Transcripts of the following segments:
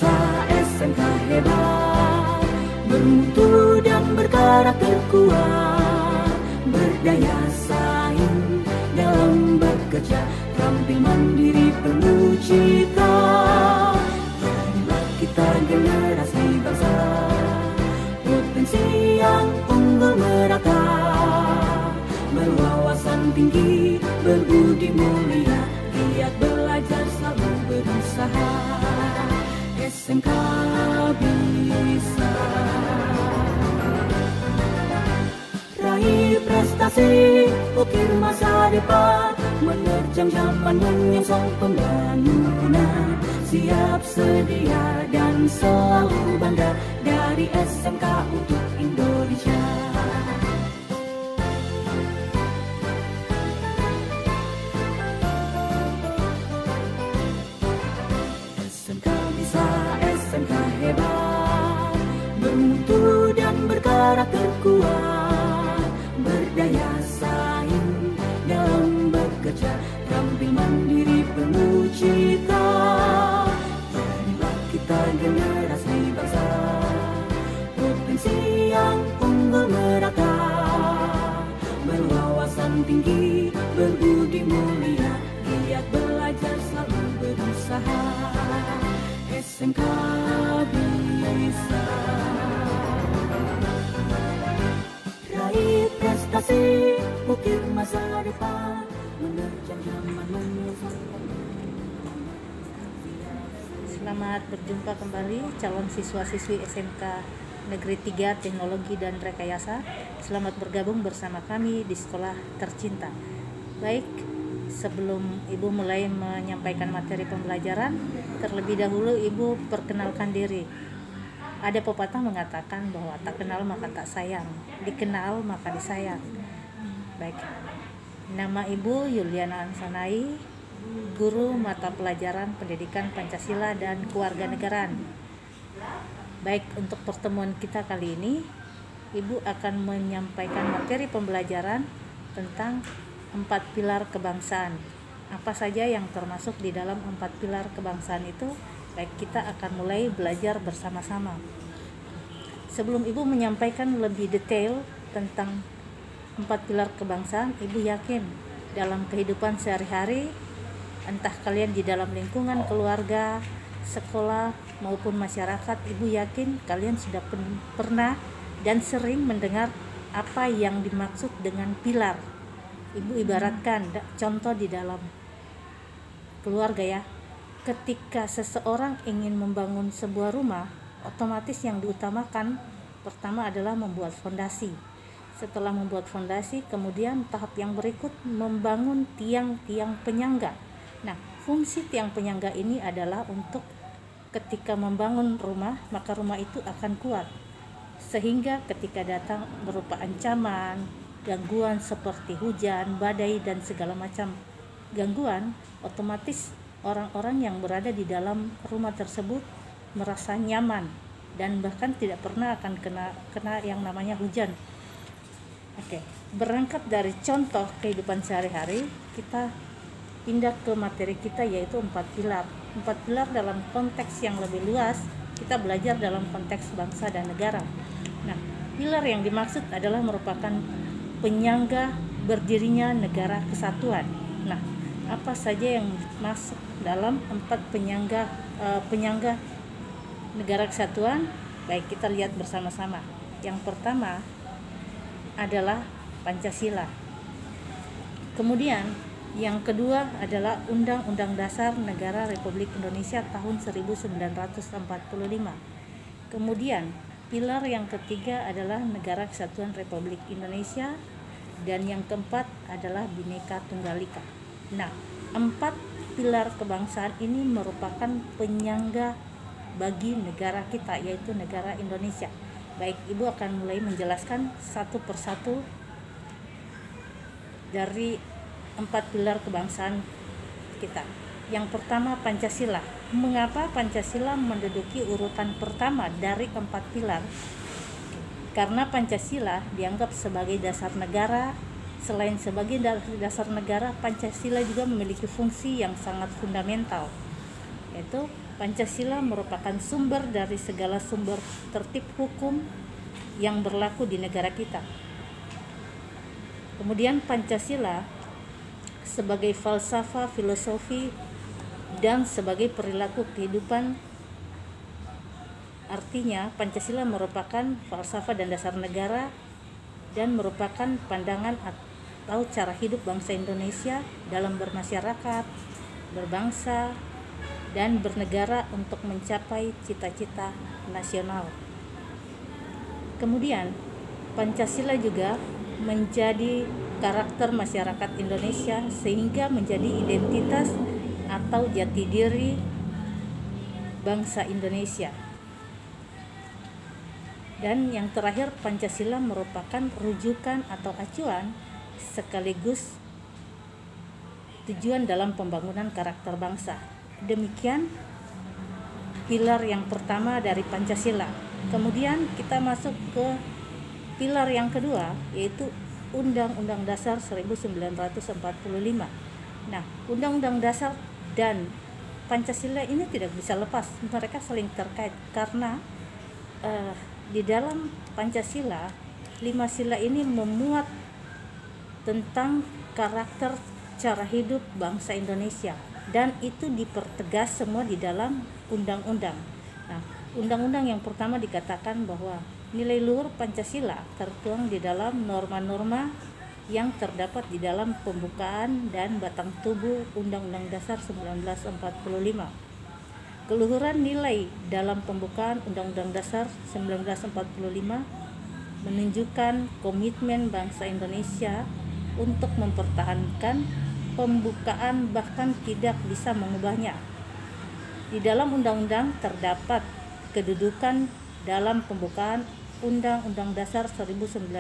bangsa SMK hebat, bermutu dan berkarakter kuat, berdaya saing dalam bekerja, tampil mandiri penuh cita. Jadilah kita generasi bangsa, potensi yang unggul merata, berwawasan tinggi, berbudi mulia, giat belajar, selalu berusaha. SMK bisa raih prestasi, ukir masa depan, menerjang zaman menyongsong pembangunan, siap sedia dan selalu bangga dari SMK untuk Indonesia. SMK bisa, SMK hebat, bermutu dan berkarakter kuat, berdaya saing dalam bekerja, tampil mandiri penuh cita. Jadilah kita generasi bangsa, potensi yang unggul merata, berwawasan tinggi, berbudi mulia, giat belajar, selalu berusaha. SMK bisa raih prestasi, ukir masa depan, menerjang zaman menyongsong. Selamat berjumpa kembali calon siswa-siswi SMK Negeri 3 Teknologi dan Rekayasa. Selamat bergabung bersama kami di sekolah tercinta. Baik, sebelum Ibu mulai menyampaikan materi pembelajaran, terlebih dahulu Ibu perkenalkan diri. Ada pepatah mengatakan bahwa tak kenal maka tak sayang, dikenal maka disayang. Baik, nama Ibu Yuliana Ansanai, guru mata pelajaran Pendidikan Pancasila dan Kewarganegaraan. Baik, untuk pertemuan kita kali ini, Ibu akan menyampaikan materi pembelajaran tentang 4 pilar kebangsaan. Apa saja yang termasuk di dalam 4 pilar kebangsaan itu? Baik, kita akan mulai belajar bersama-sama. Sebelum Ibu menyampaikan lebih detail tentang 4 pilar kebangsaan, Ibu yakin dalam kehidupan sehari-hari, entah kalian di dalam lingkungan keluarga, sekolah, maupun masyarakat, Ibu yakin kalian sudah pernah dan sering mendengar apa yang dimaksud dengan pilar. Ibu ibaratkan contoh di dalam keluarga ya. Ketika seseorang ingin membangun sebuah rumah, otomatis yang diutamakan pertama adalah membuat fondasi. Setelah membuat fondasi, kemudian tahap yang berikut membangun tiang-tiang penyangga. Nah, fungsi tiang penyangga ini adalah untuk ketika membangun rumah, maka rumah itu akan kuat. Sehingga ketika datang berupa ancaman, gangguan seperti hujan, badai, dan segala macam gangguan, otomatis orang-orang yang berada di dalam rumah tersebut merasa nyaman dan bahkan tidak pernah akan kena yang namanya hujan. Oke, berangkat dari contoh kehidupan sehari-hari, kita pindah ke materi kita, yaitu 4 pilar. 4 pilar dalam konteks yang lebih luas, kita belajar dalam konteks bangsa dan negara. Nah, pilar yang dimaksud adalah merupakan penyangga berdirinya negara kesatuan. Nah, apa saja yang masuk dalam 4 penyangga negara kesatuan? Baik, kita lihat bersama-sama. Yang pertama adalah Pancasila. Kemudian yang kedua adalah Undang-Undang Dasar Negara Republik Indonesia tahun 1945. Kemudian pilar yang ketiga adalah Negara Kesatuan Republik Indonesia, dan yang keempat adalah Bhinneka Tunggal Ika. Nah, 4 pilar kebangsaan ini merupakan penyangga bagi negara kita, yaitu negara Indonesia. Baik, Ibu akan mulai menjelaskan satu persatu dari 4 pilar kebangsaan kita. Yang pertama, Pancasila. Mengapa Pancasila menduduki urutan pertama dari 4 pilar? Karena Pancasila dianggap sebagai dasar negara. Selain sebagai dasar negara, Pancasila juga memiliki fungsi yang sangat fundamental, yaitu Pancasila merupakan sumber dari segala sumber tertib hukum yang berlaku di negara kita. Kemudian Pancasila sebagai falsafah, filosofi, dan sebagai perilaku kehidupan. Artinya Pancasila merupakan falsafah dan dasar negara dan merupakan pandangan atau cara hidup bangsa Indonesia dalam bermasyarakat, berbangsa, dan bernegara untuk mencapai cita-cita nasional. Kemudian Pancasila juga menjadi karakter masyarakat Indonesia sehingga menjadi identitas atau jati diri bangsa Indonesia. Dan yang terakhir, Pancasila merupakan rujukan atau acuan sekaligus tujuan dalam pembangunan karakter bangsa. Demikian pilar yang pertama dari Pancasila. Kemudian kita masuk ke pilar yang kedua, yaitu Undang-Undang Dasar 1945. Nah, Undang-Undang Dasar dan Pancasila ini tidak bisa lepas, mereka saling terkait karena di dalam Pancasila 5 sila ini memuat tentang karakter cara hidup bangsa Indonesia dan itu dipertegas semua di dalam undang-undang. Nah, undang-undang yang pertama dikatakan bahwa nilai luhur Pancasila tertuang di dalam norma-norma yang terdapat di dalam pembukaan dan batang tubuh Undang-Undang Dasar 1945. Keluhuran nilai dalam pembukaan Undang-Undang Dasar 1945 menunjukkan komitmen bangsa Indonesia untuk mempertahankan pembukaan bahkan tidak bisa mengubahnya. Di dalam undang-undang terdapat kedudukan dalam pembukaan Undang-Undang Dasar 1945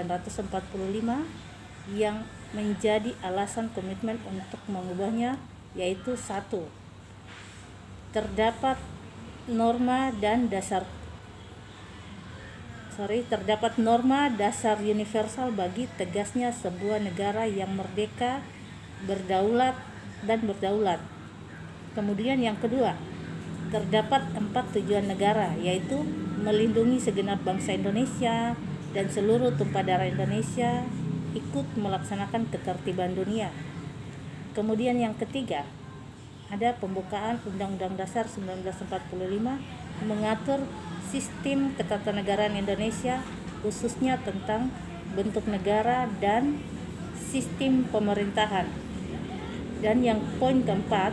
yang menjadi alasan komitmen untuk mengubahnya, yaitu 1. Terdapat norma dasar universal bagi tegasnya sebuah negara yang merdeka, berdaulat. Kemudian yang kedua, terdapat 4 tujuan negara, yaitu melindungi segenap bangsa Indonesia dan seluruh tumpah darah Indonesia ikut melaksanakan ketertiban dunia. Kemudian yang ketiga, ada pembukaan Undang-Undang Dasar 1945 mengatur sistem ketatanegaraan Indonesia, khususnya tentang bentuk negara dan sistem pemerintahan. Dan yang poin keempat,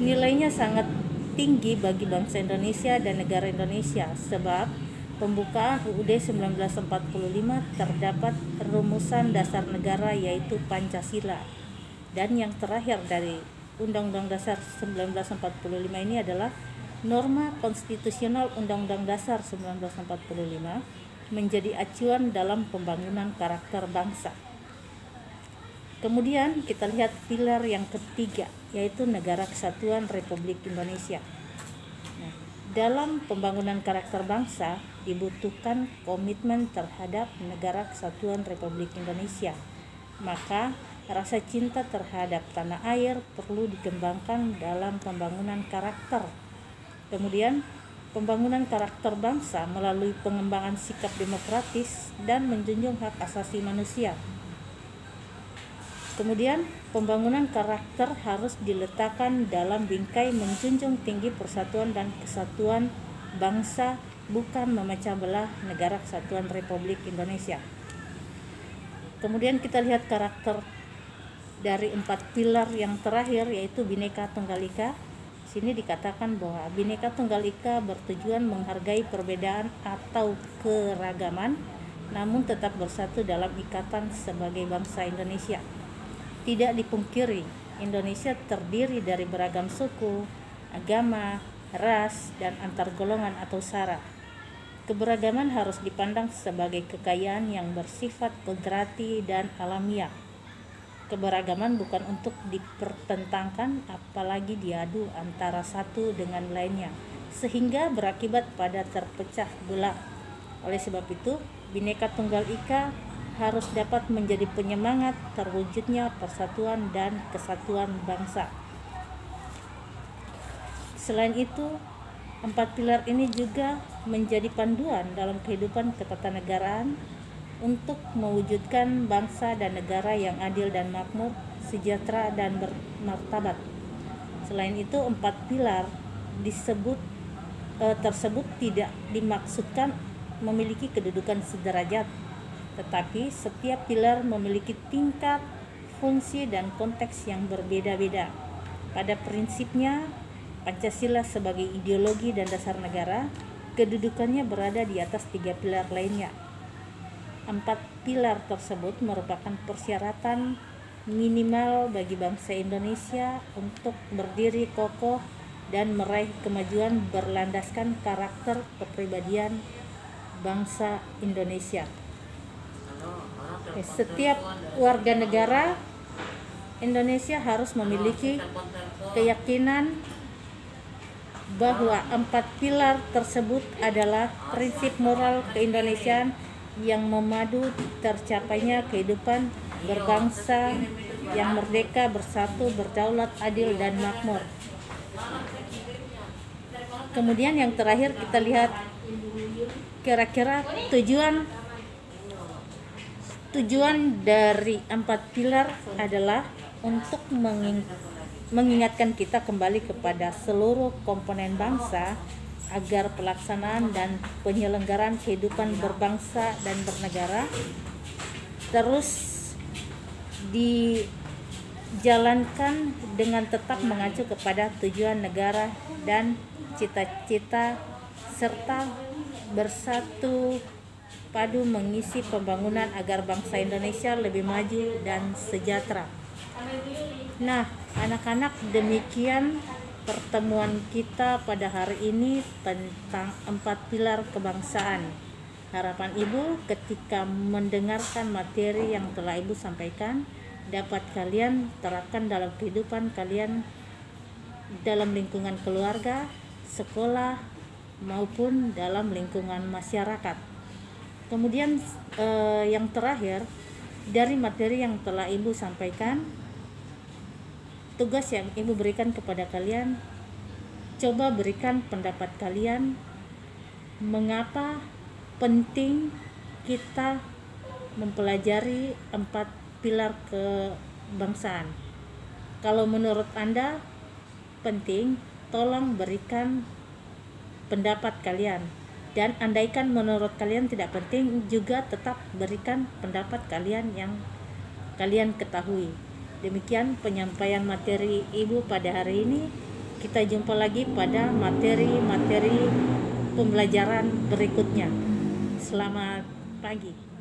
nilainya sangat tinggi bagi bangsa Indonesia dan negara Indonesia sebab pembukaan UUD 1945 terdapat rumusan dasar negara yaitu Pancasila. Dan yang terakhir dari Undang-Undang Dasar 1945 ini adalah norma konstitusional Undang-Undang Dasar 1945 menjadi acuan dalam pembangunan karakter bangsa. Kemudian kita lihat pilar yang ketiga, yaitu Negara Kesatuan Republik Indonesia. Nah, dalam pembangunan karakter bangsa dibutuhkan komitmen terhadap Negara Kesatuan Republik Indonesia. Maka rasa cinta terhadap tanah air perlu dikembangkan dalam pembangunan karakter. Kemudian pembangunan karakter bangsa melalui pengembangan sikap demokratis dan menjunjung hak asasi manusia. Kemudian pembangunan karakter harus diletakkan dalam bingkai menjunjung tinggi persatuan dan kesatuan bangsa, bukan memecah belah Negara Kesatuan Republik Indonesia. Kemudian kita lihat karakter dari 4 pilar yang terakhir, yaitu Bhinneka Tunggal Ika. Sini dikatakan bahwa Bhinneka Tunggal Ika bertujuan menghargai perbedaan atau keragaman, namun tetap bersatu dalam ikatan sebagai bangsa Indonesia. Tidak dipungkiri, Indonesia terdiri dari beragam suku, agama, ras, dan antar golongan atau sara. Keberagaman harus dipandang sebagai kekayaan yang bersifat kodrati dan alamiah. Keberagaman bukan untuk dipertentangkan, apalagi diadu antara satu dengan lainnya, sehingga berakibat pada terpecah belah. Oleh sebab itu, Bhinneka Tunggal Ika harus dapat menjadi penyemangat terwujudnya persatuan dan kesatuan bangsa. Selain itu, Empat pilar ini juga menjadi panduan dalam kehidupan ketatanegaraan untuk mewujudkan bangsa dan negara yang adil dan makmur, sejahtera dan bermartabat. Selain itu, empat pilar tersebut tidak dimaksudkan memiliki kedudukan sederajat, tetapi setiap pilar memiliki tingkat, fungsi, dan konteks yang berbeda-beda. Pada prinsipnya, Pancasila sebagai ideologi dan dasar negara, kedudukannya berada di atas tiga pilar lainnya. Empat pilar tersebut merupakan persyaratan minimal bagi bangsa Indonesia untuk berdiri kokoh dan meraih kemajuan berlandaskan karakter kepribadian bangsa Indonesia. Setiap warga negara Indonesia harus memiliki keyakinan bahwa empat pilar tersebut adalah prinsip moral keindonesiaan yang memadu tercapainya kehidupan berbangsa yang merdeka, bersatu, berdaulat, adil, dan makmur. Kemudian yang terakhir kita lihat kira-kira tujuan dari empat pilar adalah untuk mengingatkan kita kembali kepada seluruh komponen bangsa agar pelaksanaan dan penyelenggaraan kehidupan berbangsa dan bernegara terus dijalankan dengan tetap mengacu kepada tujuan negara dan cita-cita serta bersatu padu mengisi pembangunan agar bangsa Indonesia lebih maju dan sejahtera. Nah, anak-anak, demikian pertemuan kita pada hari ini tentang empat pilar kebangsaan. Harapan Ibu ketika mendengarkan materi yang telah Ibu sampaikan dapat kalian terapkan dalam kehidupan kalian dalam lingkungan keluarga, sekolah, maupun dalam lingkungan masyarakat. Kemudian yang terakhir, dari materi yang telah Ibu sampaikan, tugas yang Ibu berikan kepada kalian, coba berikan pendapat kalian mengapa penting kita mempelajari empat pilar kebangsaan. Kalau menurut Anda penting, tolong berikan pendapat kalian. Dan andaikan menurut kalian tidak penting, juga tetap berikan pendapat kalian yang kalian ketahui. Demikian penyampaian materi Ibu pada hari ini. Kita jumpa lagi pada materi-materi pembelajaran berikutnya. Selamat pagi.